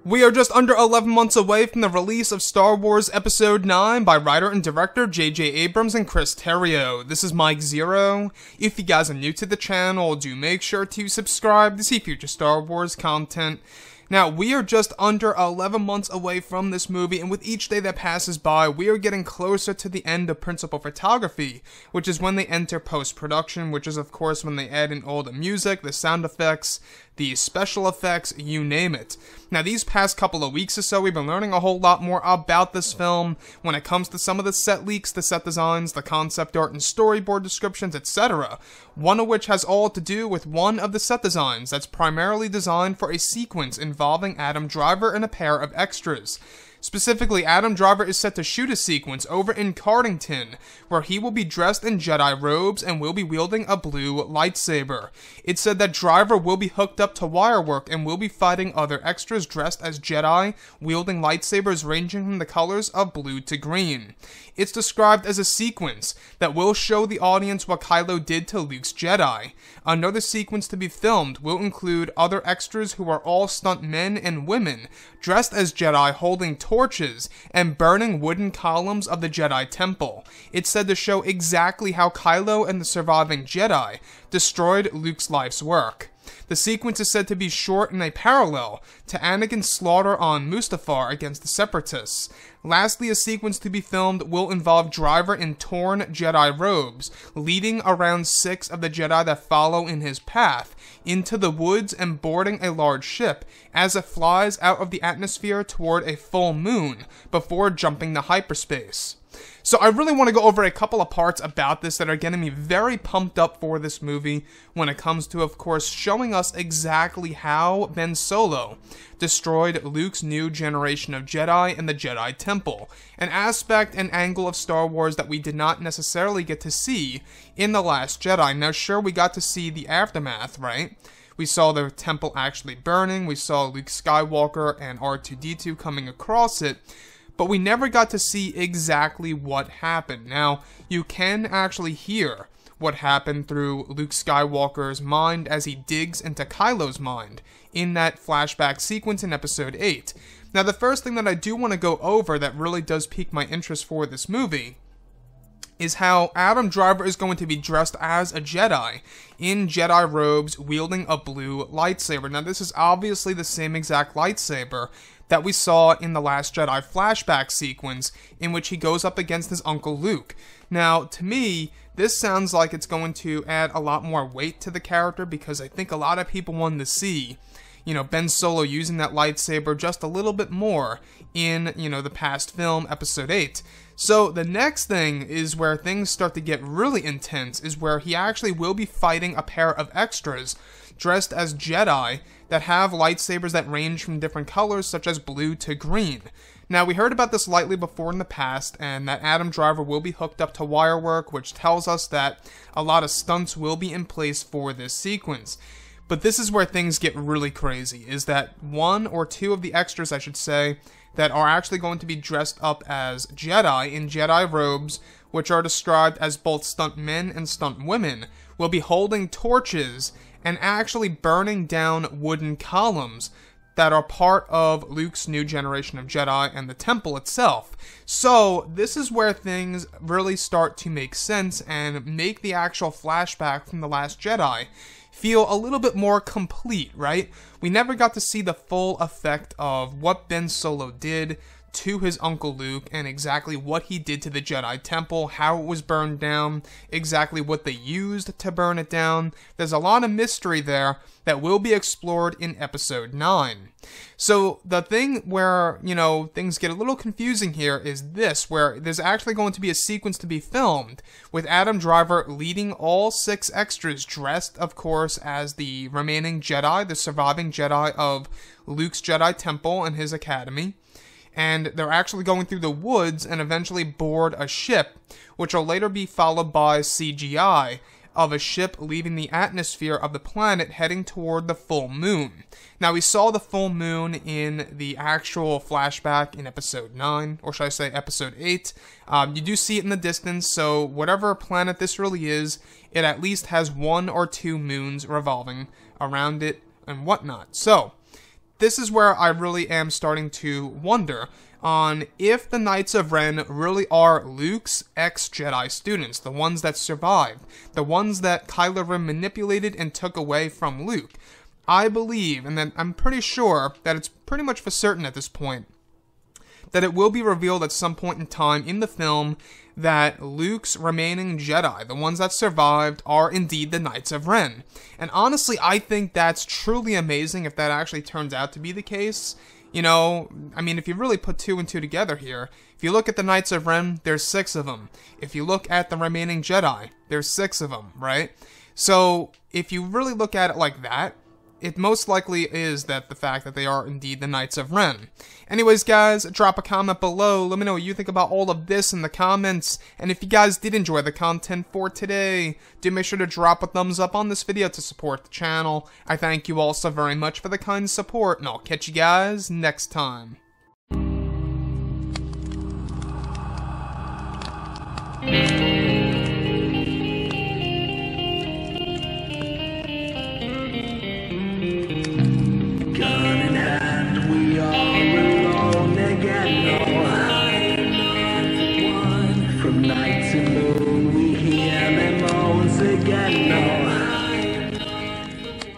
We are just under 11 months away from the release of Star Wars Episode 9 by writer and director J.J. Abrams and Chris Terrio. This is Mike Zero. If you guys are new to the channel, do make sure to subscribe to see future Star Wars content. Now, we are just under 11 months away from this movie, and with each day that passes by, we are getting closer to the end of principal photography, which is when they enter post-production, which is of course when they add in all the music, the sound effects, the special effects, you name it. Now, these past couple of weeks or so, we've been learning a whole lot more about this film when it comes to some of the set leaks, the set designs, the concept art and storyboard descriptions, etc. One of which has all to do with one of the set designs that's primarily designed for a sequence involving Adam Driver and a pair of extras. Specifically, Adam Driver is set to shoot a sequence over in Cardington, where he will be dressed in Jedi robes and will be wielding a blue lightsaber. It's said that Driver will be hooked up to wirework and will be fighting other extras dressed as Jedi, wielding lightsabers ranging from the colors of blue to green. It's described as a sequence that will show the audience what Kylo did to Luke's Jedi. Another sequence to be filmed will include other extras who are all stunt men and women, dressed as Jedi holding torches and burning wooden columns of the Jedi Temple. It's said to show exactly how Kylo and the surviving Jedi destroyed Luke's life's work. The sequence is said to be short in a parallel to Anakin's slaughter on Mustafar against the Separatists. Lastly, a sequence to be filmed will involve Driver in torn Jedi robes, leading around 6 of the Jedi that follow in his path into the woods and boarding a large ship as it flies out of the atmosphere toward a full moon before jumping to hyperspace. So I really want to go over a couple of parts about this that are getting me very pumped up for this movie when it comes to, of course, showing us exactly how Ben Solo destroyed Luke's new generation of Jedi and the Jedi Temple, an aspect and angle of Star Wars that we did not necessarily get to see in The Last Jedi. Now, sure, we got to see the aftermath, right? We saw the temple actually burning, we saw Luke Skywalker and R2-D2 coming across it, but we never got to see exactly what happened. Now, you can actually hear what happened through Luke Skywalker's mind as he digs into Kylo's mind in that flashback sequence in Episode 8. Now, the first thing that I do want to go over that really does pique my interest for this movie is how Adam Driver is going to be dressed as a Jedi in Jedi robes wielding a blue lightsaber. Now, this is obviously the same exact lightsaber that we saw in the Last Jedi flashback sequence in which he goes up against his Uncle Luke. Now, to me, this sounds like it's going to add a lot more weight to the character because I think a lot of people wanted to see, Ben Solo using that lightsaber just a little bit more in, the past film, Episode 8. So the next thing is where things start to get really intense, is where he actually will be fighting a pair of extras dressed as Jedi that have lightsabers that range from different colors such as blue to green. Now, we heard about this lightly before in the past, and that Adam Driver will be hooked up to wirework, which tells us that a lot of stunts will be in place for this sequence. But this is where things get really crazy, is that one or two of the extras, I should say, that are actually going to be dressed up as Jedi in Jedi robes, which are described as both stunt men and stunt women, will be holding torches and actually burning down wooden columns that are part of Luke's new generation of Jedi and the temple itself. So this is where things really start to make sense and make the actual flashback from The Last Jedi feel a little bit more complete, right? We never got to see the full effect of what Ben Solo did to his Uncle Luke and exactly what he did to the Jedi Temple, how it was burned down, exactly what they used to burn it down. There's a lot of mystery there that will be explored in Episode 9. So the thing where, things get a little confusing here is this, where there's actually going to be a sequence to be filmed with Adam Driver leading all 6 extras dressed, of course, as the remaining Jedi, the surviving Jedi of Luke's Jedi Temple and his academy. And they're actually going through the woods and eventually board a ship, which will later be followed by CGI of a ship leaving the atmosphere of the planet heading toward the full moon. Now, we saw the full moon in the actual flashback in Episode 9, or should I say Episode 8. You do see it in the distance, so whatever planet this really is, it at least has 1 or 2 moons revolving around it and whatnot. So, this is where I really am starting to wonder on if the Knights of Ren really are Luke's ex-Jedi students, the ones that survived, the ones that Kylo Ren manipulated and took away from Luke. I believe, and then I'm pretty sure that it's pretty much for certain at this point, that it will be revealed at some point in time in the film that Luke's remaining Jedi, the ones that survived, are indeed the Knights of Ren. And honestly, I think that's truly amazing if that actually turns out to be the case. You know, I mean, if you really put 2 and 2 together here, if you look at the Knights of Ren, there's 6 of them. If you look at the remaining Jedi, there's 6 of them, right? So, if you really look at it like that, it most likely is that the fact that they are indeed the Knights of Ren. Anyways, guys, drop a comment below. Let me know what you think about all of this in the comments. And if you guys did enjoy the content for today, do make sure to drop a thumbs up on this video to support the channel. I thank you all so very much for the kind support, and I'll catch you guys next time.